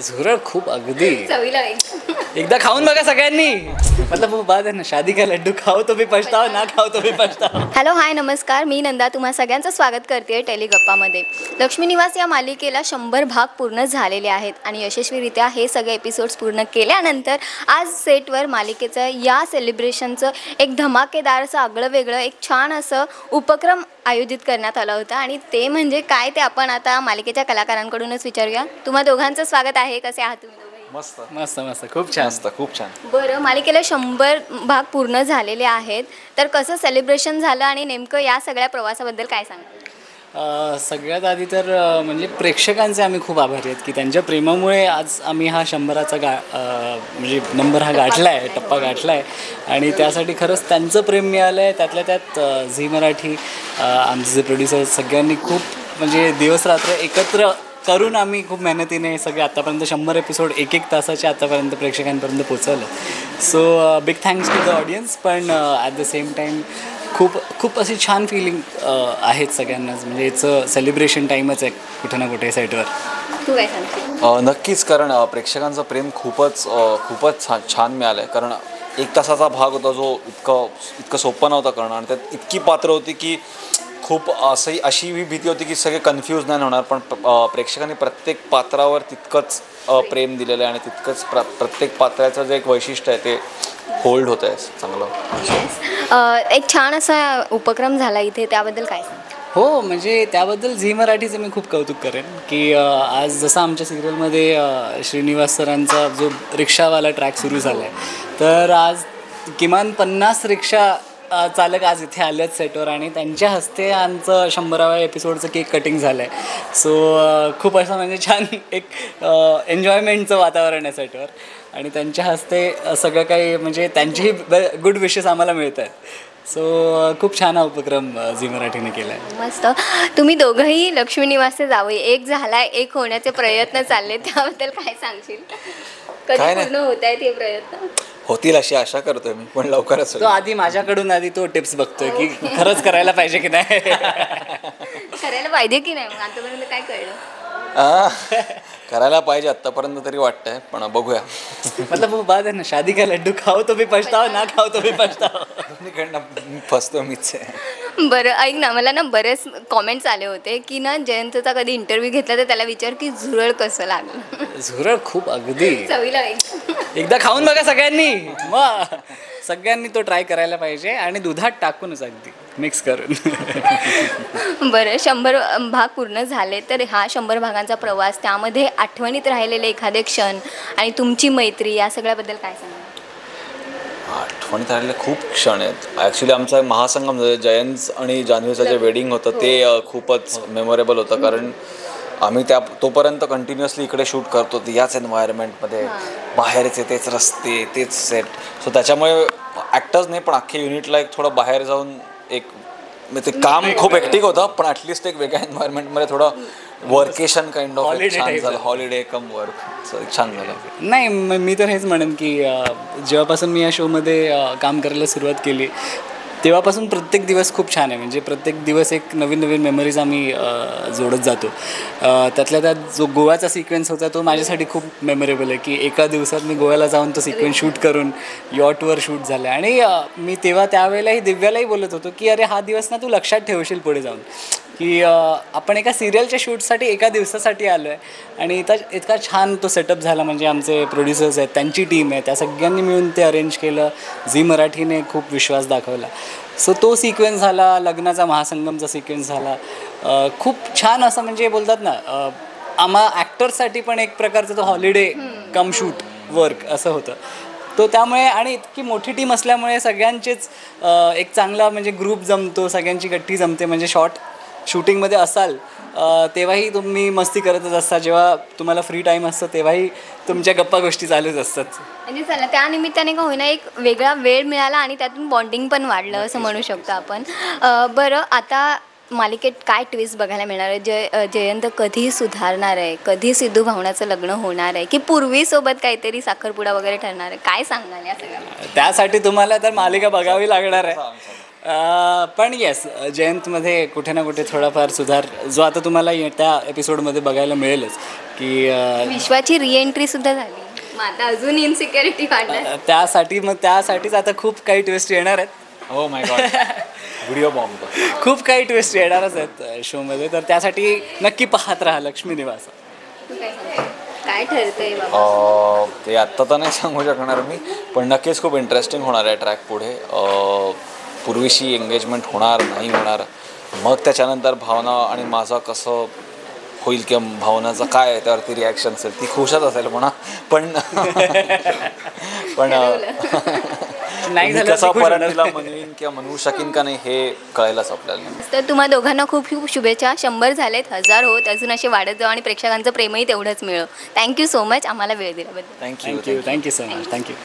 झुरळ खूप अगदी चवीला एकदा खाऊन बघा सगळ्यांनी. मतलब वो बात है ना, शादी का लड्डू खाओ तो भी पछताओ, ना खाओ तो भी पछताओ. हॅलो हाय नमस्कार, मी नंदा तुम्हा सगळ्यांचं स्वागत करते टेलिगप्पामध्ये. लक्ष्मी निवास या मालिकेला 100 भाग पूर्ण झालेले आहेत आणि यशस्वीरित्या हे सगळे एपिसोड्स पूर्ण केल्यानंतर आज सेटवर मालिकेचं या सेलिब्रेशनचं एक धमाकेदार असं आगळं वेगळं एक छान असं उपक्रम आयोजित करण्यात आला होता. आणि ते म्हणजे काय ते आपण आता मालिकेच्या कलाकारांकडूनच विचारूया. तुम्हा दोघांचं स्वागत आहे. कसे आहात तुम्ही दोघे? मस्त मस्त मस्त, खूप छान. खूप छान. बरं, मालिकेला 100 भाग पूर्ण झालेले आहेत, तर कसं सेलिब्रेशन झालं आणि नेमकं या सगळ्या प्रवासाबद्दल काय सांगा? सगळ्यात आधी तर म्हणजे प्रेक्षकांचे आम्ही खूप आभारी आहेत की त्यांच्या प्रेमामुळे आज आम्ही हा 100चा म्हणजे नंबर हा गाठला आहे, टप्पा गाठला आहे. आणि त्यासाठी खरंच त्यांचं प्रेम मिळालं आहे. त्यातल्या त्यात झी मराठी, आमचे जे प्रोड्युसर सगळ्यांनी खूप म्हणजे दिवस रात्र एकत्र करून आम्ही खूप मेहनतीने हे सगळे आत्तापर्यंत 100 एपिसोड एक तासाचे आत्तापर्यंत प्रेक्षकांपर्यंत पोचवलं. So big thanks to the audience. पण ॲट द सेम टाईम खूप अशी छान फिलिंग आहेत सगळ्यांनाच. म्हणजे याचं सेलिब्रेशन टाईमच आहे कुठे ना कुठे साईटवर. तू काय सांगते? नक्कीच, कारण प्रेक्षकांचं प्रेम खूपच छान मिळालं आहे. कारण 1 तासाचा भाग होता जो इतकं सोपं नव्हतं करणं, आणि त्यात इतकी पात्र होती की खूप अशी भीती होती की सगळे कन्फ्यूज नाही होणार. पण प्रेक्षकांनी प्रत्येक पात्रावर तितकंच प्रेम दिलेलं आहे आणि तितकंच प्रत्येक पात्राचं जे एक वैशिष्ट्य आहे ते होल्ड होतं आहे चांगलं. एक छान असा उपक्रम झाला इथे, त्याबद्दल काय? हो, म्हणजे त्याबद्दल झी मराठीचं मी खूप कौतुक करेन की आज जसं आमच्या सिरियलमध्ये श्रीनिवास सरांचा जो रिक्षावाला ट्रॅक सुरू झाला आहे, तर आज किमान 50 रिक्षा चालक आज इथे आले आहेत सेटवर आणि त्यांच्या हस्ते आमचं 100व्या एपिसोडचं केक कटिंग झालं आहे. सो खूप असं म्हणजे छान एक एन्जॉयमेंटचं वातावरण आहे सेटवर आणि त्यांच्या हस्ते सगळं काही म्हणजे त्यांचेही गुड विशेस आम्हाला मिळत आहेत. सो खूप छान हा उपक्रम झी मराठीने केला आहे. मस्त. तुम्ही दोघंही लक्ष्मी निवासचे जावई, एक झालाय, एक होण्याचे प्रयत्न चालले, त्याबद्दल काय सांगशील? कधी पूर्ण होत आहेत हे प्रयत्न? होतील अशी आशा करतोय मी, पण लवकरच. तो आधी तो टिप्स बघतोय की खरंच करायला पाहिजे की नाही. करायला पाहिजे की नाही, मग आतापर्यंत काय कळलं? करायला पाहिजे आत्तापर्यंत तरी वाटतंय, पण बघूया. मतलब वो बात है ना, शादी का लड्डू खाओ तो भी पछताओ, ना खाओ तो भी पछताओ. फसतो मीच आहे. बरं ऐक ना, मला ना बरेच कॉमेंट्स आले होते की ना जयंतचा कधी इंटरव्ह्यू घेतला तर त्याला विचार की झुरळ कसं लागलं. झुरळ खूप अगदी चवीला एकदा खाऊन बघा सगळ्यांनी. मग सगळ्यांनी तो ट्राय करायला पाहिजे आणि दुधात टाकूनच अगदी मिक्स करून. बरं, 100 भाग पूर्ण झाले, तर हा 100 भागांचा प्रवास, त्यामध्ये आठवणीत राहिलेले एखादे क्षण आणि तुमची मैत्री, या सगळ्याबद्दल काय सांगा? आठवणीत राहिलेले खूप क्षण आहेत. ॲक्च्युली आमचा महासंगम जयंत आणि जान्हवीचं जे वेडिंग होतं ते खूपच मेमोरेबल होतं. कारण आम्ही तोपर्यंत कंटिन्युअसली इकडे शूट करतो याच एन्व्हायरमेंटमध्ये, बाहेरचे तेच रस्ते, तेच सेट. सो त्याच्यामुळे ॲक्टर्स नाही पण अख्खे युनिटला एक थोडं बाहेर जाऊन एक ते काम खूप हेक्टिक होतं, पण ॲटलिस्ट एक वेगळ्या एन्व्हायरमेंटमध्ये थोडं वर्केशन काइंड ऑफ छान झालं. हॉलिडे कम वर्क छान झालं. नाही, मी तर हेच म्हणेन की जेव्हापासून मी या शोमध्ये काम करायला सुरुवात केली तेव्हापासून प्रत्येक दिवस खूप छान आहे. म्हणजे प्रत्येक दिवस एक नवीन मेमरीज आम्ही जोडत जातो. त्यातल्या त्यात जो गोव्याचा सिक्वेन्स होता तो माझ्यासाठी खूप मेमोरेबल आहे की एका दिवसात मी गोव्याला जाऊन तो सिक्वेन्स शूट करून यॉटवर शूट झाला. आणि मी त्यावेळेलाही दिव्यालाही बोलत होतो की अरे हा दिवस ना तू लक्षात ठेवशील पुढे जाऊन, की आपण एका सिरियलच्या शूटसाठी एका दिवसासाठी आलो आहे आणि इतका छान तो सेटअप झाला. म्हणजे आमचे प्रोड्युसर्स आहेत, त्यांची टीम आहे, त्या सगळ्यांनी मिळून ते अरेंज केलं. झी मराठीने खूप विश्वास दाखवला. सो तो सिक्वेन्स झाला, लग्नाचा महासंगमचा सिक्वेन्स झाला. खूप छान असं म्हणजे बोलतात ना, आम्हा ॲक्टर्ससाठी पण एक प्रकारचं तो हॉलिडे कम शूट वर्क असं होतं. तो त्यामुळे आणि इतकी मोठी टीम असल्यामुळे सगळ्यांचेच एक चांगला म्हणजे ग्रुप जमतो, सगळ्यांची गट्टी जमते. म्हणजे शूटिंगमध्ये असाल तेव्हाही तुम्ही मस्ती करतच असता, जेव्हा तुम्हाला फ्री टाईम असतं तेव्हाही तुमच्या गप्पा गोष्टी चालूच असतात. म्हणजे चला त्या निमित्ताने का होईना एक वेगळा वेळ मिळाला आणि त्यातून बॉन्डिंग पण वाढलं असं म्हणू शकतो आपण. बरं, आता मालिकेत काय ट्विस्ट बघायला मिळणार आहे? जयंत कधी सुधारणार आहे? कधी सिद्धू भावनाचं लग्न होणार आहे? की पूर्वीसोबत काहीतरी साखरपुडा वगैरे ठरणार आहे? काय सांगाल या सगळ्या? त्यासाठी तुम्हाला तर मालिका बघावी लागणार आहे. पण येस, जयंतमध्ये कुठे ना कुठे थोडाफार सुधार जो आता तुम्हाला त्या एपिसोडमध्ये बघायला मिळेलच. की विश्वाची रिएंट्री सुद्धा झाली, मग आता अजून इन्सिक्युरिटी वाटत. त्यासाठीच आता खूप काही ट्विस्ट येणार आहेत. हो माय गॉड, व्हिडिओ बॉम्ब. खूप काही ट्विस्ट येणारच आहेत शोमध्ये, तर त्यासाठी नक्की पाहत राहा लक्ष्मी निवास. काय ठरतंय बाबा? ते आत्ता तर नाही सांगू शकणार मी, पण नक्कीच खूप इंटरेस्टिंग होणार आहे ट्रॅक पुढे. पूर्वीशी एंगेजमेंट होणार नाही होणार, मग त्याच्यानंतर भावना आणि माझं कसं होईल किंवा भावनाचं काय आहे त्यावरती रिॲक्शन असेल. ती खुशच असेल म्हणा, पण नाही झालं कसं तर खुश परत होणार. तिला म्हणवीन किंवा म्हणवू शकीन का नाही हे कळेलच आपल्याला. तर तुम्हा दोघांना खूप खूप शुभेच्छा. 100 झालेत, 1000 होत, अजून असे वाढत जाऊ आणि प्रेक्षकांचं प्रेमही तेवढंच मिळो. थँक्यू सो मच आम्हाला वेळ दिल्याबद्दल. Thank you. Thank you so much. Thank you.